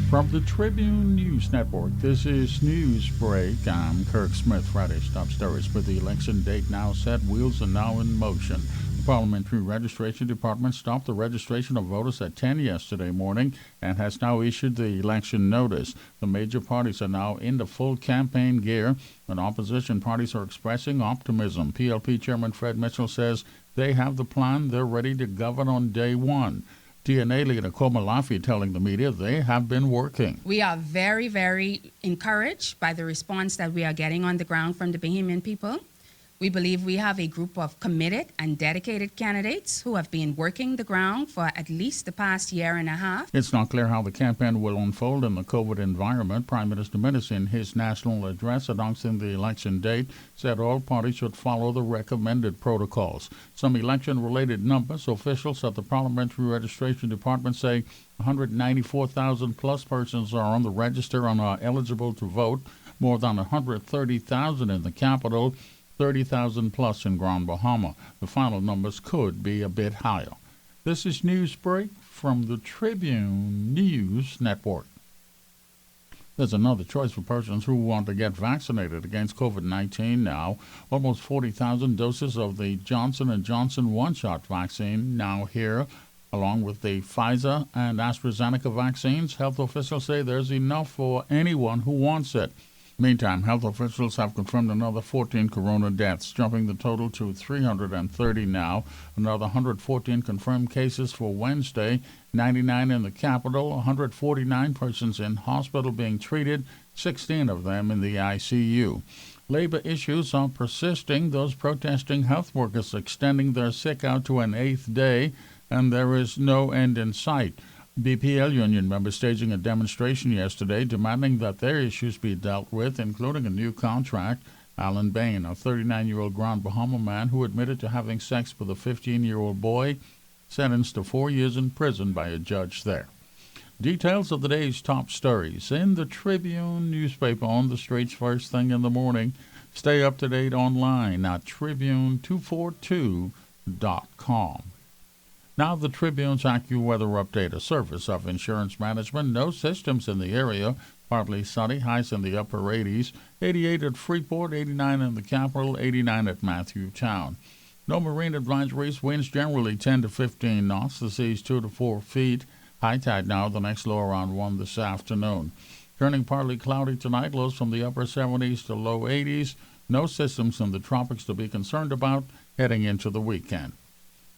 From the Tribune News Network, this is News Break. I'm Kirk Smith. Friday's top stories with the election date now set. Wheels are now in motion. The Parliamentary Registration Department stopped the registration of voters at 10 yesterday morning and has now issued the election notice. The major parties are now into full campaign gear, and opposition parties are expressing optimism. PLP Chairman Fred Mitchell says they have the plan. They're ready to govern on day one. DNA leader Komalafi telling the media they have been working. We are very, very encouraged by the response that we are getting on the ground from the Bahamian people. We believe we have a group of committed and dedicated candidates who have been working the ground for at least the past year and a half. It's not clear how the campaign will unfold in the COVID environment. Prime Minister Minnis, in his national address announcing the election date, said all parties should follow the recommended protocols. Some election-related numbers. Officials at the Parliamentary Registration Department say 194,000 plus persons are on the register and are eligible to vote, more than 130,000 in the capital, 30,000 plus in Grand Bahama. The final numbers could be a bit higher. This is Newsbreak from the Tribune News Network. There's another choice for persons who want to get vaccinated against COVID-19 now. Almost 40,000 doses of the Johnson & Johnson one-shot vaccine now here, along with the Pfizer and AstraZeneca vaccines. Health officials say there's enough for anyone who wants it. Meantime, health officials have confirmed another 14 corona deaths, jumping the total to 330 now. Another 114 confirmed cases for Wednesday, 99 in the capital, 149 persons in hospital being treated, 16 of them in the ICU. Labor issues are persisting. Those protesting health workers extending their sick out to an 8th day, and there is no end in sight. BPL union members staging a demonstration yesterday demanding that their issues be dealt with, including a new contract. Alan Bain, a 39-year-old Grand Bahama man who admitted to having sex with a 15-year-old boy, sentenced to 4 years in prison by a judge there. Details of the day's top stories in the Tribune newspaper on the streets first thing in the morning. Stay up to date online at Tribune242.com. Now the Tribune's Accu weather update, a service of insurance management. No systems in the area. Partly sunny, highs in the upper 80s. 88 at Freeport, 89 in the capital, 89 at Matthewtown. No marine advisories. Winds generally 10 to 15 knots. The sea's 2 to 4 feet. High tide now. The next low around 1 this afternoon. Turning partly cloudy tonight. Lows from the upper 70s to low 80s. No systems in the tropics to be concerned about heading into the weekend.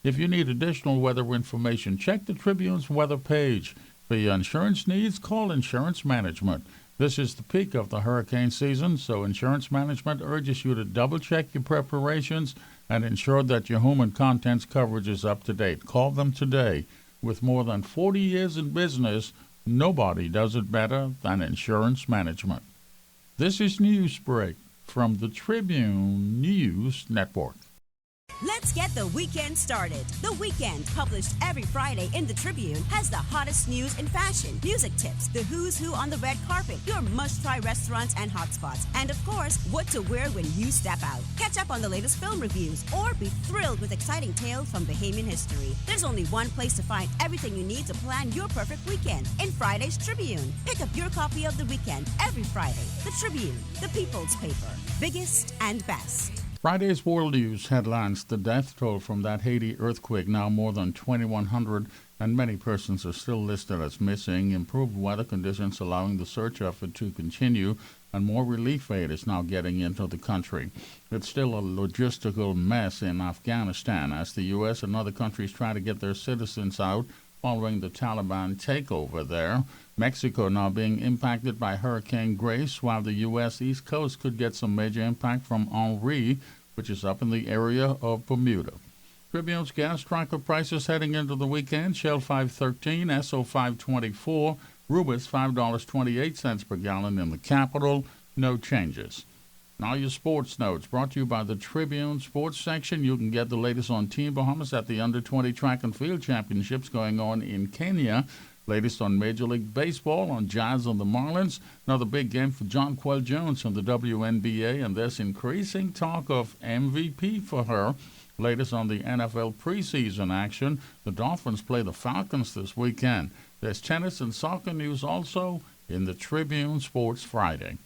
If you need additional weather information, check the Tribune's weather page. For your insurance needs, call Insurance Management. This is the peak of the hurricane season, so Insurance Management urges you to double-check your preparations and ensure that your home and contents coverage is up to date. Call them today. With more than 40 years in business, nobody does it better than Insurance Management. This is Newsbreak from the Tribune News Network. Let's get the weekend started. The Weekend, published every Friday in the Tribune, has the hottest news in fashion, music tips, the who's who on the red carpet, your must-try restaurants and hotspots, and of course, what to wear when you step out. Catch up on the latest film reviews or be thrilled with exciting tales from Bahamian history. There's only one place to find everything you need to plan your perfect weekend, in Friday's Tribune. Pick up your copy of The Weekend every Friday. The Tribune, the people's paper, biggest and best. Friday's World News headlines: the death toll from that Haiti earthquake, now more than 2,100, and many persons are still listed as missing. Improved weather conditions allowing the search effort to continue, and more relief aid is now getting into the country. It's still a logistical mess in Afghanistan as the U.S. and other countries try to get their citizens out following the Taliban takeover there. Mexico now being impacted by Hurricane Grace, while the U.S. East Coast could get some major impact from Henri, which is up in the area of Bermuda. Tribune's gas tracker prices heading into the weekend: Shell $5.13, Esso $5.24, Rubis $5.28 per gallon in the capital. No changes. Now your sports notes, brought to you by the Tribune Sports section. You can get the latest on Team Bahamas at the Under-20 Track and Field Championships going on in Kenya. Latest on Major League Baseball, on Jazz and the Marlins. Another big game for Jonquel Jones in the WNBA, and there's increasing talk of MVP for her. Latest on the NFL preseason action. The Dolphins play the Falcons this weekend. There's tennis and soccer news also in the Tribune Sports Friday.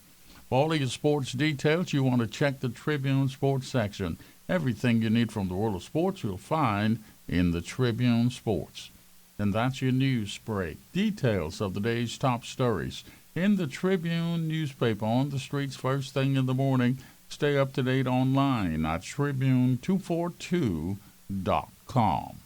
For all of your sports details, you want to check the Tribune Sports section. Everything you need from the world of sports you'll find in the Tribune Sports. And that's your news break. Details of the day's top stories in the Tribune newspaper on the streets first thing in the morning. Stay up to date online at Tribune242.com.